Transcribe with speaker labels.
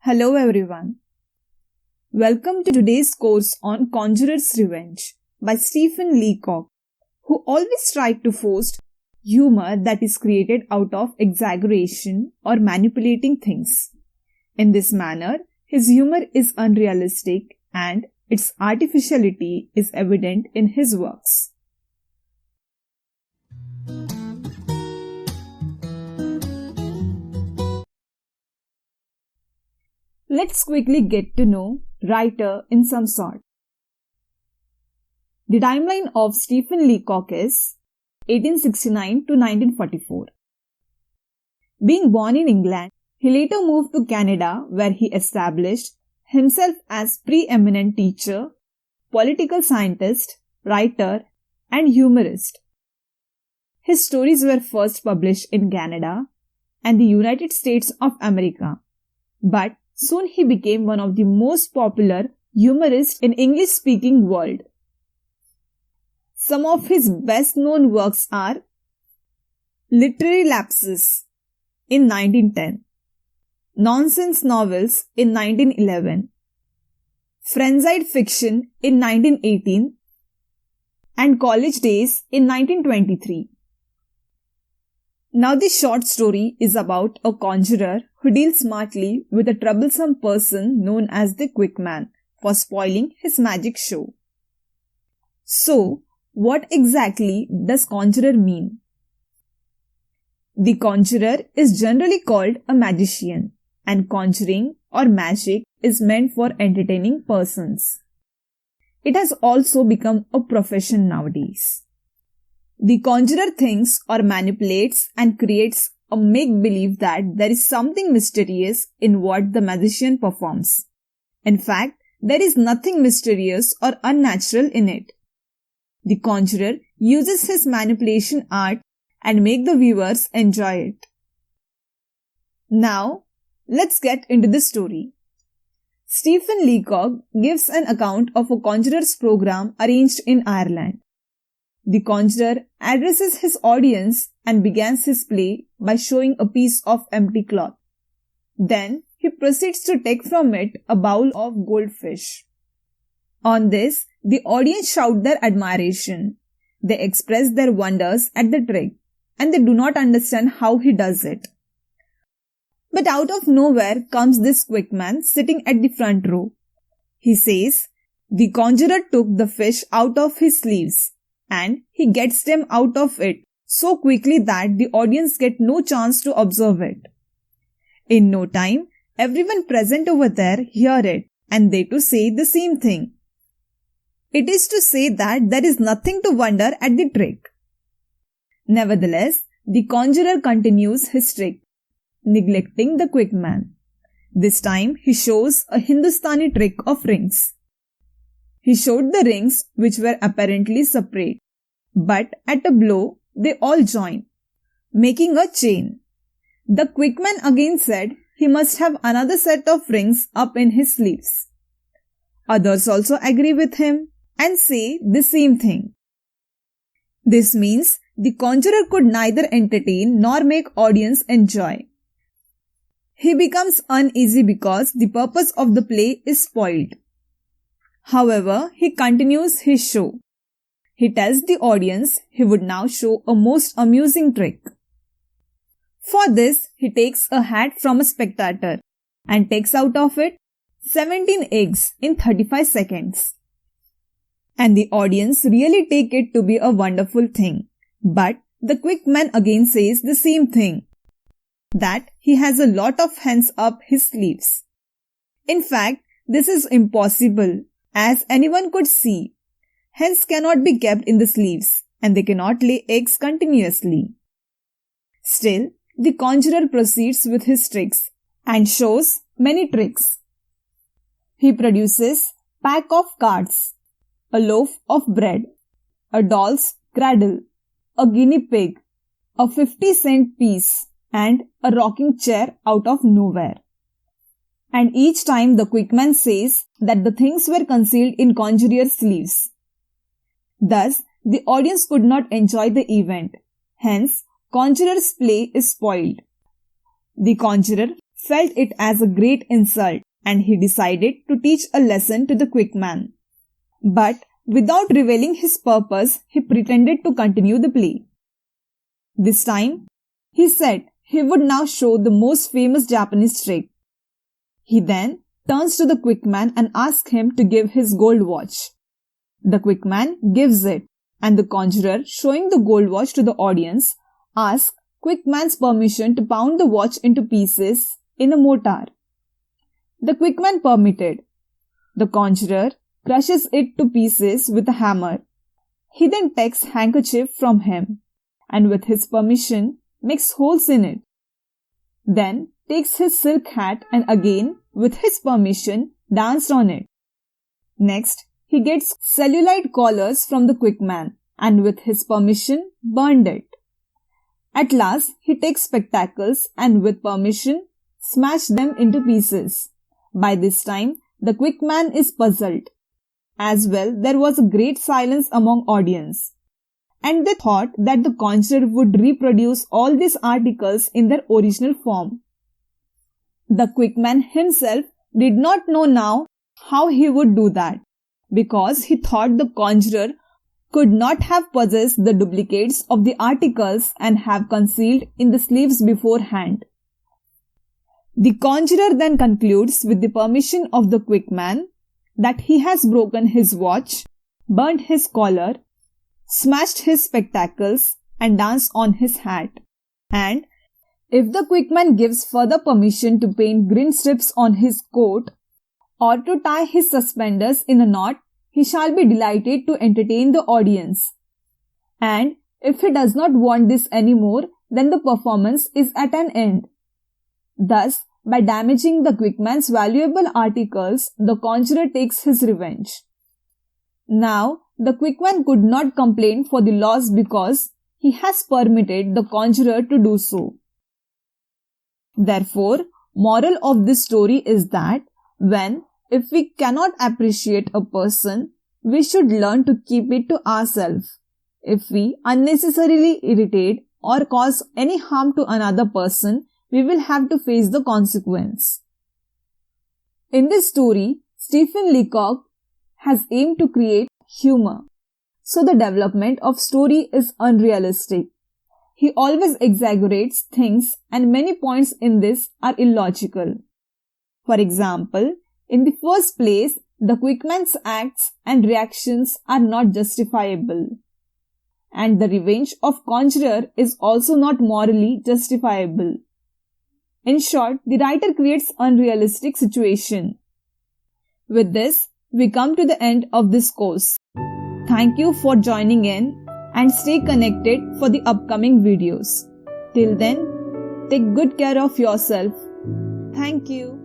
Speaker 1: Hello everyone. Welcome to today's course on Conjurer's Revenge by Stephen Leacock, who always tried to force humor that is created out of exaggeration or manipulating things. In this manner, his humor is unrealistic and its artificiality is evident in his works. Let's quickly get to know writer in some sort. The timeline of Stephen Leacock is 1869 to 1944. Being born in England, he later moved to Canada where he established himself as preeminent teacher, political scientist, writer, and humorist. His stories were first published in Canada and the United States of America, but soon he became one of the most popular humorists in English-speaking world. Some of his best-known works are Literary Lapses in 1910, Nonsense Novels in 1911, Frenzied Fiction in 1918, and College Days in 1923. Now the short story is about a conjurer who deals smartly with a troublesome person known as the Quick Man for spoiling his magic show. So, what exactly does conjurer mean? The conjurer is generally called a magician, and conjuring or magic is meant for entertaining persons. It has also become a profession nowadays. The conjurer thinks or manipulates and creates a make-believe that there is something mysterious in what the magician performs. In fact, there is nothing mysterious or unnatural in it. The conjurer uses his manipulation art and make the viewers enjoy it. Now, let's get into the story. Stephen Leacock gives an account of a conjurer's program arranged in Ireland. The conjurer addresses his audience and begins his play by showing a piece of empty cloth. Then he proceeds to take from it a bowl of goldfish. On this, the audience shout their admiration. They express their wonders at the trick and they do not understand how he does it. But out of nowhere comes this quick man sitting at the front row. He says, the conjurer took the fish out of his sleeves and he gets them out of it so quickly that the audience get no chance to observe it. In no time, everyone present over there hear it and they too say the same thing. It is to say that there is nothing to wonder at the trick. Nevertheless, the conjurer continues his trick, neglecting the quick man. This time he shows a Hindustani trick of rings. He showed the rings which were apparently separate, but at a blow they all join, making a chain. The quick man again said he must have another set of rings up in his sleeves. Others also agree with him and say the same thing. This means the conjurer could neither entertain nor make audience enjoy. He becomes uneasy because the purpose of the play is spoiled. However, he continues his show. He tells the audience he would now show a most amusing trick. For this, he takes a hat from a spectator and takes out of it 17 eggs in 35 seconds. And the audience really take it to be a wonderful thing. But the quick man again says the same thing, that he has a lot of hens up his sleeves. In fact, this is impossible, as anyone could see. Hens cannot be kept in the sleeves and they cannot lay eggs continuously. Still, the conjurer proceeds with his tricks and shows many tricks. He produces pack of cards, a loaf of bread, a doll's cradle, a guinea pig, a 50-cent piece, and a rocking chair out of nowhere. And each time the quick man says that the things were concealed in conjurer's sleeves. Thus, the audience could not enjoy the event. Hence, conjurer's play is spoiled. The conjurer felt it as a great insult and he decided to teach a lesson to the quick man. But without revealing his purpose, he pretended to continue the play. This time, he said he would now show the most famous Japanese trick. He then turns to the quick man and asks him to give his gold watch. The quick man gives it, and the conjurer, showing the gold watch to the audience, asks quick man's permission to pound the watch into pieces in a mortar. The quick man permitted. The conjurer crushes it to pieces with a hammer. He then takes handkerchief from him and with his permission makes holes in it. Then takes his silk hat and again with his permission danced on it. Next, he gets cellulite collars from the quick man and with his permission burned it. At last, he takes spectacles and with permission smashed them into pieces. By this time, the quick man is puzzled. As well, there was a great silence among audience. And they thought that the conjurer would reproduce all these articles in their original form. The quick man himself did not know now how he would do that, because he thought the conjurer could not have possessed the duplicates of the articles and have concealed in the sleeves beforehand. The conjurer then concludes with the permission of the quick man that he has broken his watch, burnt his collar, smashed his spectacles and danced on his hat. And if the quick man gives further permission to paint green strips on his coat or to tie his suspenders in a knot, he shall be delighted to entertain the audience. And if he does not want this anymore, then the performance is at an end. Thus, by damaging the quick man's valuable articles, the conjurer takes his revenge. Now, the quick man could not complain for the loss because he has permitted the conjurer to do so. Therefore, moral of this story is that if we cannot appreciate a person, we should learn to keep it to ourselves. If we unnecessarily irritate or cause any harm to another person, we will have to face the consequence. In this story, Stephen Leacock has aimed to create humor. So the development of story is unrealistic. He always exaggerates things and many points in this are illogical. For example, in the first place, the quick man's acts and reactions are not justifiable. And the revenge of conjurer is also not morally justifiable. In short, the writer creates unrealistic situation. With this, we come to the end of this course. Thank you for joining in and stay connected for the upcoming videos. Till then, take good care of yourself. Thank you.